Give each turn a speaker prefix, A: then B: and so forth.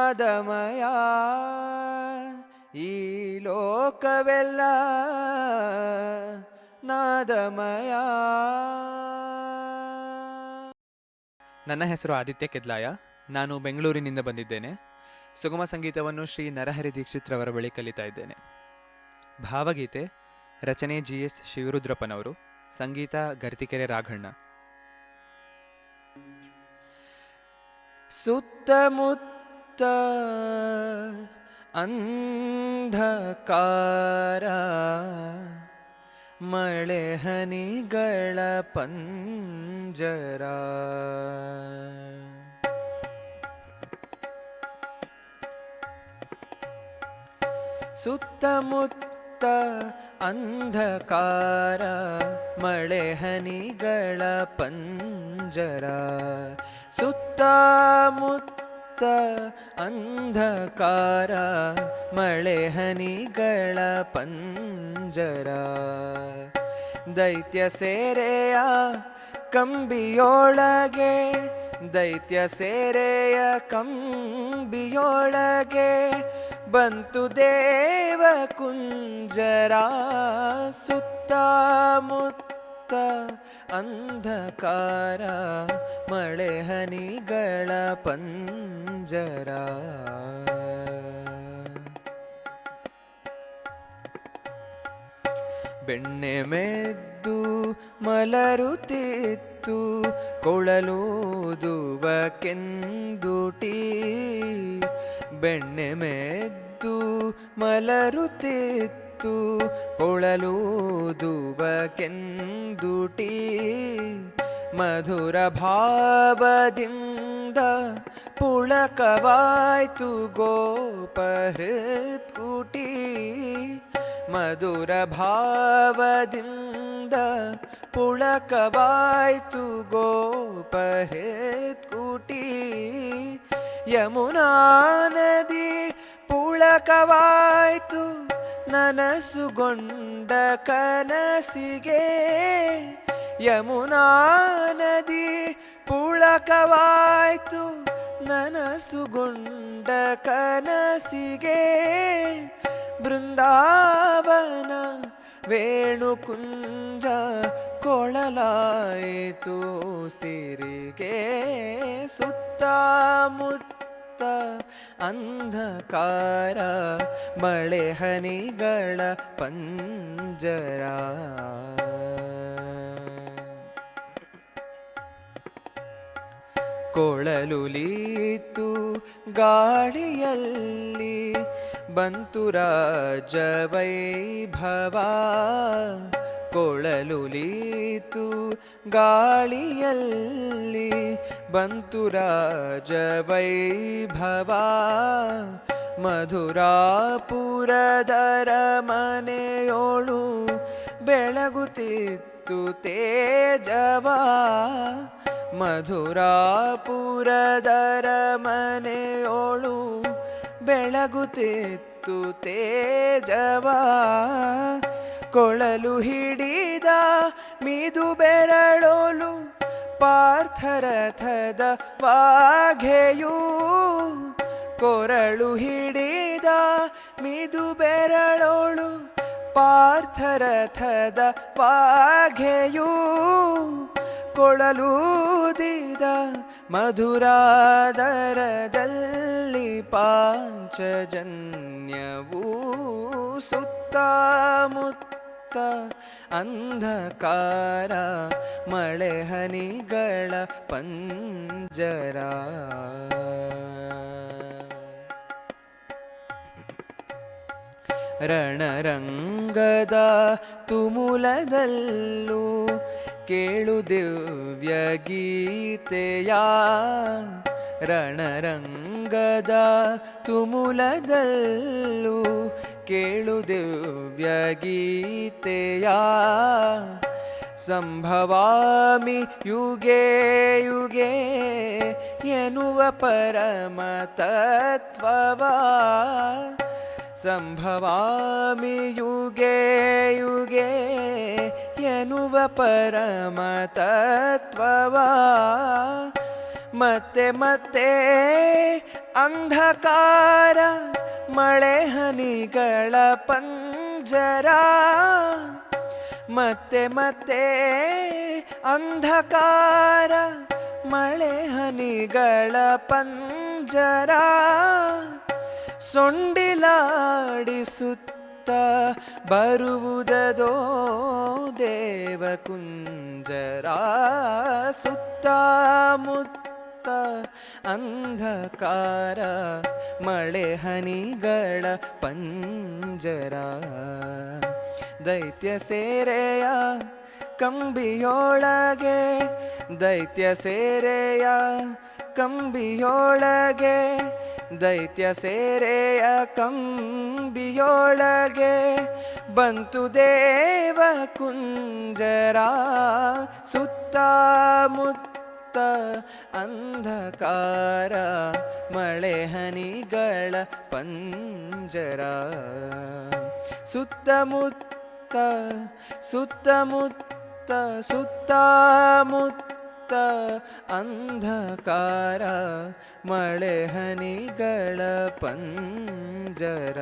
A: ನಾದಮಯ ಈ ಲೋಕವೆಲ್ಲ ನಾದಮಯ. ನನ್ನ ಹೆಸರು ಆದಿತ್ಯ ಕೆದ್ಲಾಯ. ನಾನು ಬೆಂಗಳೂರಿನಿಂದ ಬಂದಿದ್ದೇನೆ. ಸುಗಮ ಸಂಗೀತವನ್ನು ಶ್ರೀ ನರಹರಿ ದೀಕ್ಷಿತ್ ರವರ ಬಳಿ ಕಲಿತಾ ಇದ್ದೇನೆ. ಭಾವಗೀತೆ ರಚನೆ GS ಶಿವರುದ್ರಪ್ಪನವರು, ಸಂಗೀತ ಗರ್ತಿಕೆರೆ ರಾಘಣ್ಣ. ಸುತ್ತಮುತ್ತ ಅಂಧಕಾರ, ಮಳೆ ಹನಿಗಳ ಪಂಜರ. ಸುತ್ತಮುತ್ತ ಅಂಧಕಾರ, ಮಳೆ ಹನಿಗಳ ಪಂಜರ. ಸುತ್ತಮುತ್ತ ಅಂಧಕಾರ, ಮಳೆ ಹನಿಗಳ ಪಂಜರ. ದೈತ್ಯ ಸೇರೆಯ ಕಂಬಿಯೊಳಗೆ, ದೈತ್ಯ ಸೇರೆಯ ಕಂಬಿಯೊಳಗೆ ಬಂತು ದೇವ ಕುಂಜರ. ಸುತ್ತಮುತ್ತ ಅಂಧಕಾರ, ಮಳೆ ಹನಿಗಳ ಪಂಜರ. ಬೆಣ್ಣೆ ಮೆದ್ದು ಮಲರುತ್ತಿತ್ತು ಕೊಳಲೂದುವ ಕೆಂದುಟಿ. ಬೆಣ್ಣೆ ಮೆದ್ದು ಮಲರುತ್ತಿತ್ತು ಕೊಳಲೂದುವ ಕೆಂದುಟಿ. ಮಧುರ ಭಾವದಿಂದ ಪುಳಕವಾಯ್ತು ಗೋಪಹೃತ್ಕುಟಿ. ಮಧುರ ಭಾವದಿಂದ ಪುಳಕವಾಯ್ತು ಗೋಪಹೃತ್ಕುಟಿ. ಯಮುನಾ ನದಿ ಪುಳಕವಾಯ್ತು ನನಸುಗೊಂಡ ಕನಸಿಗೆ. ಯಮುನಾ ನದಿ ಪುಳಕವಾಯ್ತು ನನಸುಗೊಂಡ ಕನಸಿಗೆ. ಬೃಂದಾವನ ವೇಣುಕುಂಜ ಕೊಳಲಾಯಿತು ಸಿರಿಗೆ. ಸುತ್ತಮುತ್ತ ಅಂಧಕಾರ, ಮಳೆ ಹನಿಗಳ ಪಂಜರ. ಕೊಳಲುಲೀತು ಗಾಳಿಯಲ್ಲಿ ಬಂತು ರಾಜವೈಭವ. ಕೊಳಲುಲೀತು ಗಾಳಿಯಲ್ಲಿ ಬಂತು ರಾಜವೈಭವ. ಮಧುರಾಪುರದರ ಮನೆಯೋಳು ಬೆಳಗುತ್ತಿತ್ತು ತೇಜವ. ಮಧುರಾಪುರದರ ಮನೆಯೋಳು ಬೆಳಗುತ್ತಿತ್ತು ತೇಜವ. ಕೊಳಲು ಹಿಡಿದ ಮಿದು ಬೆರಳೋಲು ಪಾರ್ಥರಥದ ವಾಘೆಯು. ಕೊರಳು ಹಿಡಿದ ಮಿದು ಬೆರಳೋಳು ಪಾರ್ಥರಥದ ವಾಘೆಯು. ಕೊಳಲೂದಿದ ಮಧುರಾದರದಲ್ಲಿ ಪಾಂಚಜನ್ಯವೂ. ಸುತ್ತಮುತ್ತ ಅಂಧಕಾರ, ಮಳೆ ಹನಿಗಳ ಪಂಜರ. ರಣರಂಗದ ತುಮುಲದಲ್ಲೂ ಕೇಳು ದಿವ್ಯ ಗೀತೆಯ. ರಣರಂಗದ ತುಮುಲದಲ್ಲೂ ಕೇಳು ದಿವ್ಯ ಗೀತೆಯ. ಸಂಭವಾಮಿ ಯುಗೆ ಯುಗೆ ಎನ್ನುವ ಪರಮ ತತ್ವವ. ಸಂಭವಾಮಿ ಯುಗೆ ಯುಗೆ ಎನ್ನುವ ಪರಮ ತತ್ವವ. ಮತ್ತೆ ಮತ್ತೆ ಅಂಧಕಾರ ಮಳೆ ಹನಿಗಳ ಪಂಜರ ಮತ್ತೆ ಮತ್ತೆ ಅಂಧಕಾರ ಮಳೆ ಹನಿಗಳ ಪಂಜರ ಸೊಂಡಿಲಾಡಿಸುತ್ತ ಬರುವುದದೋ ದೇವಕುಂಜರ ಸುತ್ತಮುತ್ತ ಅಂಧಕಾರ ಮಳೆ ಹನಿಗಳ ಪಂಜರ ದೈತ್ಯ ಸೇರೆಯ ಕಂಬಿಯೊಳಗೆ ದೈತ್ಯ ಸೇರೆಯ ಕಂಬಿಯೊಳಗೆ ದೈತ್ಯ ಸೇರೆಯ ಕಂಬಿಯೊಳಗೆ ಬಂತು ದೇವ ಕುಂಜರ ಸುತ್ತಮುತ್ತ ಅಂಧಕಾರ ಮಳೆ ಹನಿಗಳ ಪಂಜರ ಸುತ್ತಮುತ್ತ ಸುತ್ತಮುತ್ತ ಸುತ್ತಮುತ್ತ ಅಂಧಕಾರ ಮಳೆ ಹನಿಗಳ ಪಂಜರ